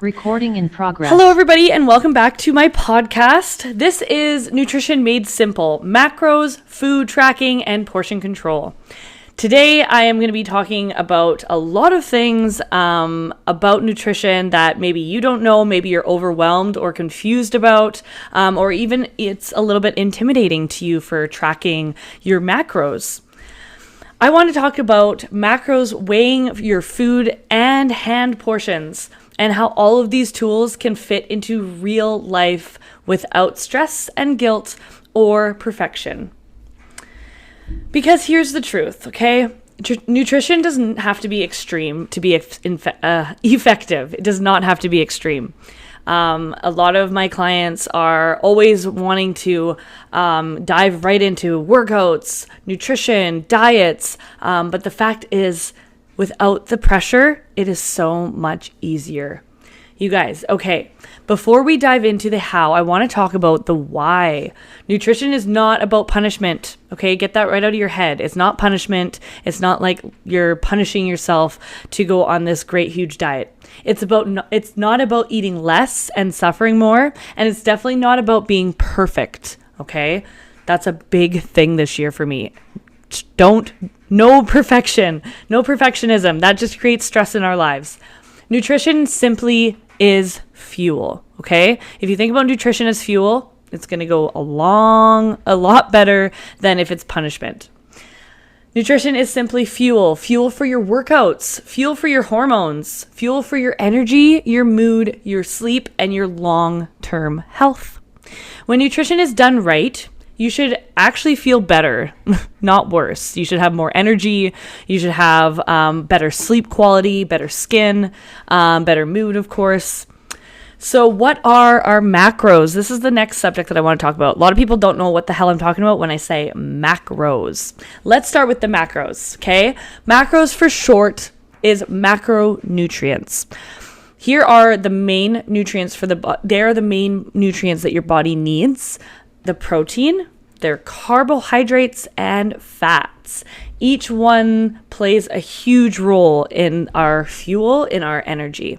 Recording in progress. Hello, everybody, and welcome back to my podcast. This is Nutrition Made Simple: Macros, Food Tracking, and Portion Control. Today, I am going to be talking about a lot of things about nutrition that maybe you don't know, maybe you're overwhelmed or confused about, or even it's a little bit intimidating to you for tracking your macros. I want to talk about macros, weighing your food and hand portions, and how all of these tools can fit into real life without stress and guilt or perfection. Because here's the truth, okay? Nutrition doesn't have to be extreme to be effective. It does not have to be extreme. A lot of my clients are always wanting to dive right into workouts, nutrition, diets, but the fact is, without the pressure, it is so much easier. You guys, okay, before we dive into the how, I want to talk about the why. Nutrition is not about punishment, okay? Get that right out of your head. It's not punishment. It's not like you're punishing yourself to go on this great, huge diet. It's not about eating less and suffering more, and it's definitely not about being perfect, okay? That's a big thing this year for me. No perfectionism. That just creates stress in our lives. Nutrition simply is fuel, okay? If you think about nutrition as fuel, it's going to go a lot better than if it's punishment. Nutrition is simply fuel for your workouts, fuel for your hormones, fuel for your energy, your mood, your sleep, and your long-term health. When nutrition is done right, you should actually feel better, not worse. You should have more energy. You should have better sleep quality, better skin, better mood, of course. So what are our macros? This is the next subject that I want to talk about. A lot of people don't know what the hell I'm talking about when I say macros. Let's start with the macros, okay? Macros for short is macronutrients. Here are the main nutrients they are the main nutrients that your body needs. The protein, their carbohydrates, and fats. Each one plays a huge role in our fuel, in our energy.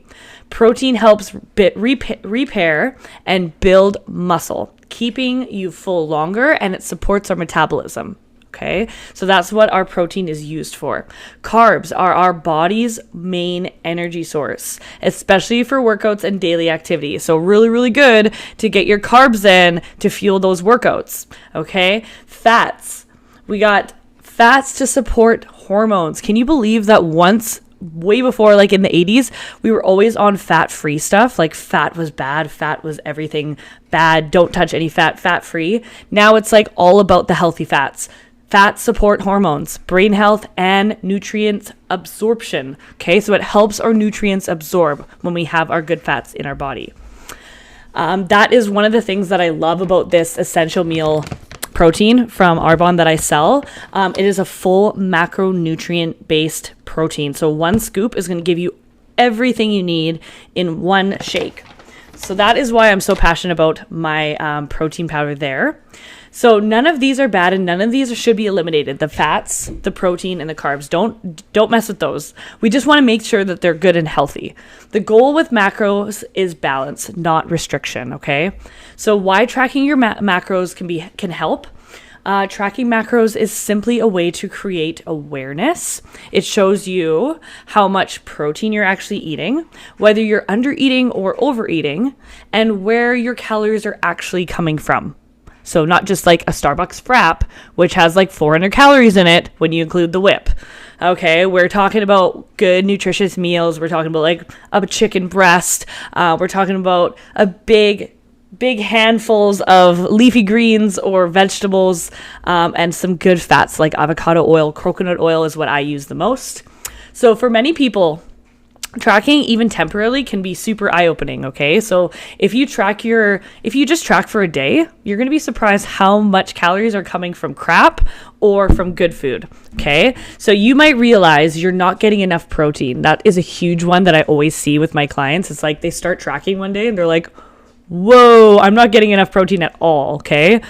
Protein helps repair and build muscle, keeping you full longer, and it supports our metabolism. Okay, so that's what our protein is used for. Carbs are our body's main energy source, especially for workouts and daily activity. So really, really good to get your carbs in to fuel those workouts. Okay, fats. We got fats to support hormones. Can you believe that once, way before, like in the 80s, we were always on fat-free stuff? Like fat was bad, fat was everything bad, don't touch any fat, fat-free. Now it's like all about the healthy fats. Fats support hormones, brain health, and nutrient absorption. Okay, so it helps our nutrients absorb when we have our good fats in our body. That is one of the things that I love about this essential meal protein from Arbonne that I sell. It is a full macronutrient-based protein. So one scoop is going to give you everything you need in one shake. So that is why I'm so passionate about my protein powder there. So none of these are bad and none of these should be eliminated. The fats, the protein, and the carbs. Don't mess with those. We just want to make sure that they're good and healthy. The goal with macros is balance, not restriction, okay? So why tracking your macros can help? Tracking macros is simply a way to create awareness. It shows you how much protein you're actually eating, whether you're under eating or overeating, and where your calories are actually coming from. So not just like a Starbucks frap, which has like 400 calories in it when you include the whip. Okay, we're talking about good, nutritious meals. We're talking about like a chicken breast. We're talking about a big handfuls of leafy greens or vegetables, and some good fats like avocado oil. Coconut oil is what I use the most. So for many people, tracking even temporarily can be super eye-opening, okay? So if you just track for a day, you're going to be surprised how much calories are coming from crap or from good food, okay? So you might realize you're not getting enough protein. That is a huge one that I always see with my clients. It's like they start tracking one day and they're like, whoa, I'm not getting enough protein at all, okay?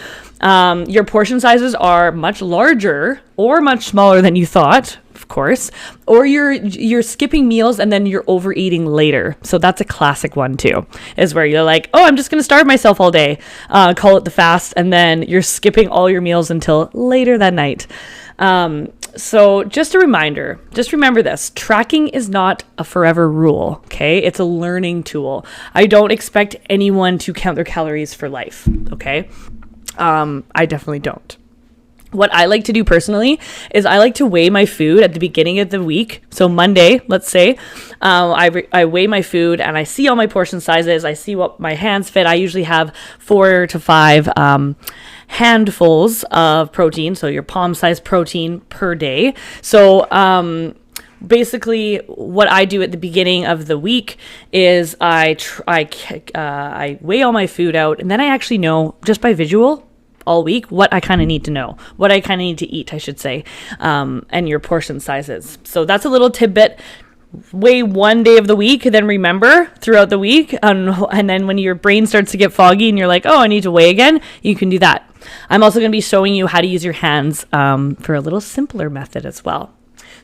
Your portion sizes are much larger or much smaller than you thought of course, or you're skipping meals and then you're overeating later. So that's a classic one too, is where you're like, oh, I'm just going to starve myself all day, call it the fast, and then you're skipping all your meals until later that night. So just a reminder, just remember this: tracking is not a forever rule. Okay. It's a learning tool. I don't expect anyone to count their calories for life. Okay. I definitely don't. What I like to do personally is I like to weigh my food at the beginning of the week. So Monday, let's say, I weigh my food and I see all my portion sizes. I see what my hands fit. I usually have 4 to 5 handfuls of protein. So your palm size protein per day. So, basically what I do at the beginning of the week is I weigh all my food out, and then I actually know just by visual all week what I kind of need to know, what I kind of need to eat, I should say, and your portion sizes. So that's a little tidbit. Weigh one day of the week, then remember throughout the week, and then when your brain starts to get foggy and you're like, oh, I need to weigh again, you can do that. I'm also going to be showing you how to use your hands for a little simpler method as well.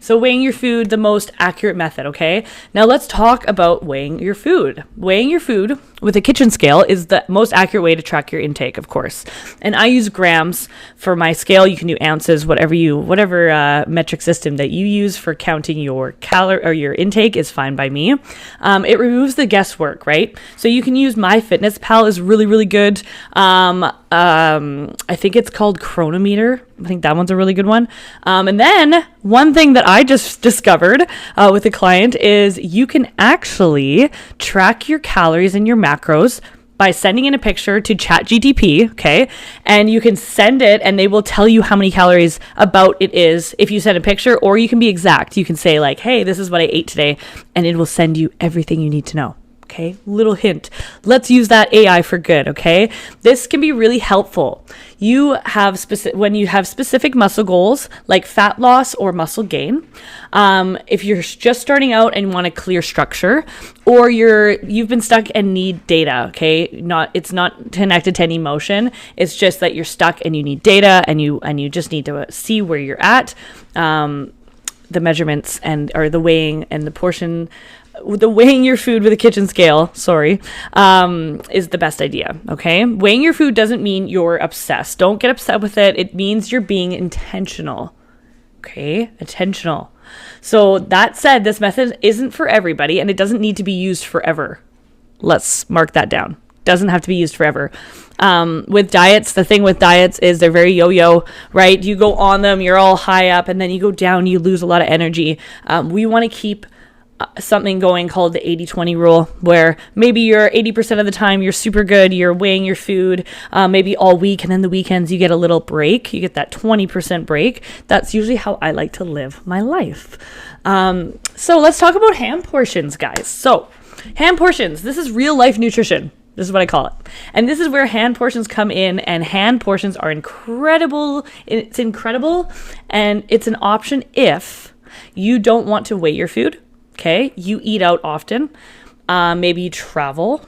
So weighing your food, the most accurate method, okay? Now let's talk about weighing your food. Weighing your food with a kitchen scale is the most accurate way to track your intake, of course. And I use grams for my scale. You can do ounces, whatever metric system that you use for counting your calorie or your intake is fine by me. It removes the guesswork, right? So you can use MyFitnessPal is really, really good. I think it's called Chronometer. I think that one's a really good one. And then one thing that I just discovered with a client is you can actually track your calories and your macros by sending in a picture to ChatGPT, okay? And you can send it and they will tell you how many calories about it is if you send a picture, or you can be exact. You can say like, hey, this is what I ate today, and it will send you everything you need to know. Okay, little hint. Let's use that AI for good, okay? This can be really helpful. When you have specific muscle goals like fat loss or muscle gain, if you're just starting out and want a clear structure, or you've been stuck and need data, okay? It's not connected to any emotion. It's just that you're stuck and you need data, and you just need to see where you're at. The measurements or the weighing and the weighing your food with a kitchen scale, is the best idea, okay? Weighing your food doesn't mean you're obsessed. Don't get upset with it. It means you're being intentional, okay? Intentional. So that said, this method isn't for everybody, and it doesn't need to be used forever. Let's mark that down. Doesn't have to be used forever. With diets, the thing with diets is they're very yo-yo, right? You go on them, you're all high up, and then you go down, you lose a lot of energy. We want to keep something going called the 80-20 rule, where maybe you're 80% of the time you're super good, you're weighing your food maybe all week, and then the weekends you get a little break, you get that 20% break. That's usually how I like to live my life. So let's talk about hand portions, guys. So hand portions, this is real life nutrition. This is what I call it. And this is where hand portions come in, and hand portions are incredible. It's incredible, and it's an option if you don't want to weigh your food. Okay, you eat out often, maybe you travel,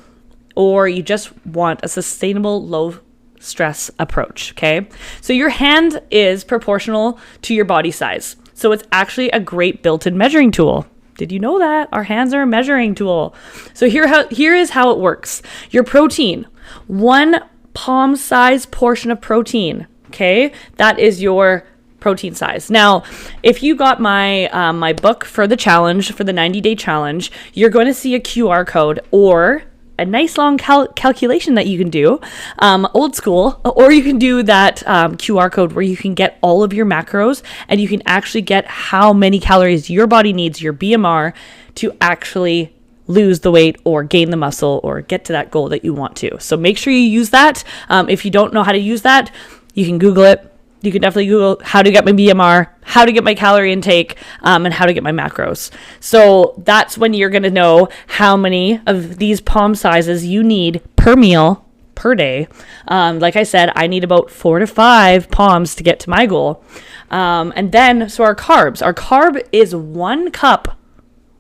or you just want a sustainable low stress approach, okay? So your hand is proportional to your body size. So it's actually a great built-in measuring tool. Did you know that? Our hands are a measuring tool. So here is how it works. Your protein, 1 palm size portion of protein, okay? That is your protein size. Now, if you got my my book for the challenge, for the 90-day challenge, you're going to see a QR code or a nice long calculation that you can do, old school, or you can do that QR code where you can get all of your macros, and you can actually get how many calories your body needs, your BMR, to actually lose the weight or gain the muscle or get to that goal that you want to. So make sure you use that. If you don't know how to use that, you can Google it. You can definitely Google how to get my BMR, how to get my calorie intake, and how to get my macros. So that's when you're going to know how many of these palm sizes you need per meal per day. Like I said, I need about 4 to 5 palms to get to my goal. And then, so our carb is 1 cup,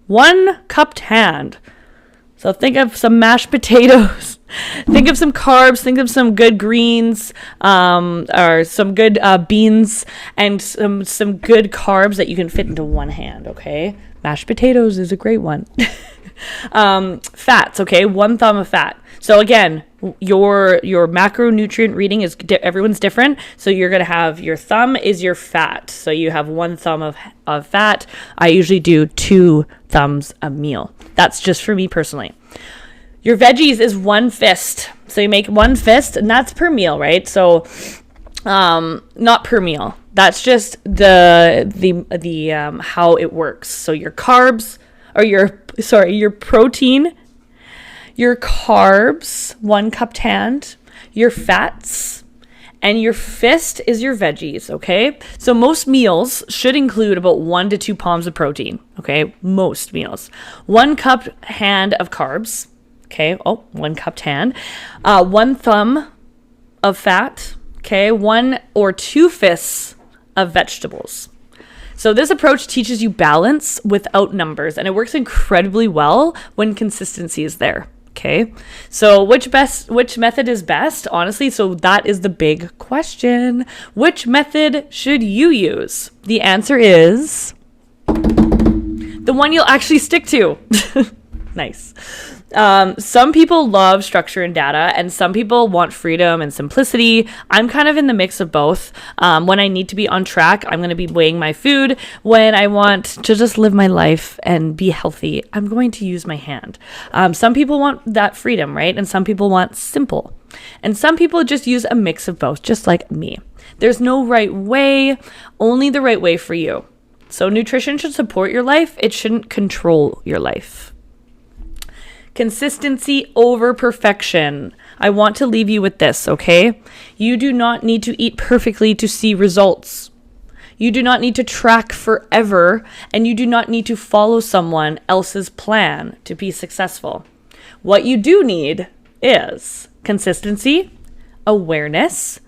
1 cupped hand. So think of some mashed potatoes Think of some carbs, think of some good greens, or some good beans, and some good carbs that you can fit into one hand, okay? Mashed potatoes is a great one. Fats, okay? 1 thumb of fat. So again, your macronutrient reading is everyone's different. So you're going to have your thumb is your fat. So you have 1 thumb of fat. I usually do 2 thumbs a meal. That's just for me personally. Your veggies is 1 fist. So you make 1 fist, and that's per meal, right? So not per meal. That's just the how it works. So your carbs or your protein, your carbs, 1 cupped hand, your fats, and your fist is your veggies, okay? So most meals should include about 1 to 2 palms of protein, okay? Most meals. 1 cupped hand of carbs, okay? 1 cupped hand. 1 thumb of fat, okay? 1 or 2 fists of vegetables. So this approach teaches you balance without numbers, and it works incredibly well when consistency is there. Okay, so which method is best? Honestly, so that is the big question. Which method should you use? The answer is the one you'll actually stick to. Nice. Some people love structure and data, and some people want freedom and simplicity. I'm kind of in the mix of both. When I need to be on track, I'm going to be weighing my food. When I want to just live my life and be healthy, I'm going to use my hand. Some people want that freedom, right? And some people want simple. And some people just use a mix of both, just like me. There's no right way, only the right way for you. So nutrition should support your life. It shouldn't control your life. Consistency over perfection. I want to leave you with this, okay? You do not need to eat perfectly to see results. You do not need to track forever, and you do not need to follow someone else's plan to be successful. What you do need is consistency, awareness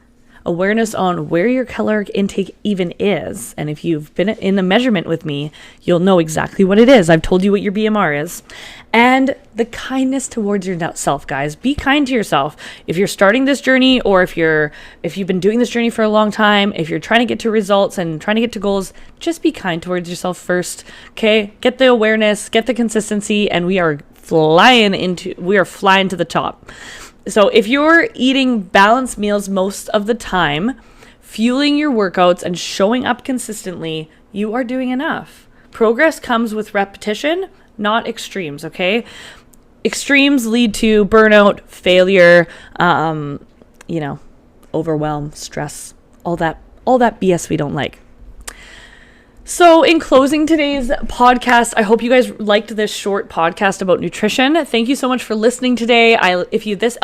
on where your caloric intake even is. And if you've been in the measurement with me, you'll know exactly what it is. I've told you what your BMR is. And the kindness towards yourself, guys. Be kind to yourself. If you're starting this journey, or if you've been doing this journey for a long time, if you're trying to get to results and trying to get to goals, just be kind towards yourself first. Okay? Get the awareness, get the consistency, and we are flying to the top. So if you're eating balanced meals most of the time, fueling your workouts and showing up consistently, you are doing enough. Progress comes with repetition, not extremes, okay? Extremes lead to burnout, failure, overwhelm, stress, all that BS we don't like. So in closing today's podcast, I hope you guys liked this short podcast about nutrition. Thank you so much for listening today. If this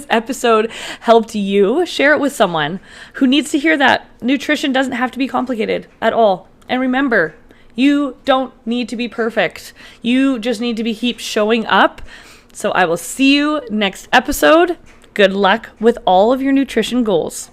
episode helped you, share it with someone who needs to hear that nutrition doesn't have to be complicated at all. And remember, you don't need to be perfect. You just need to keep showing up. So I will see you next episode. Good luck with all of your nutrition goals.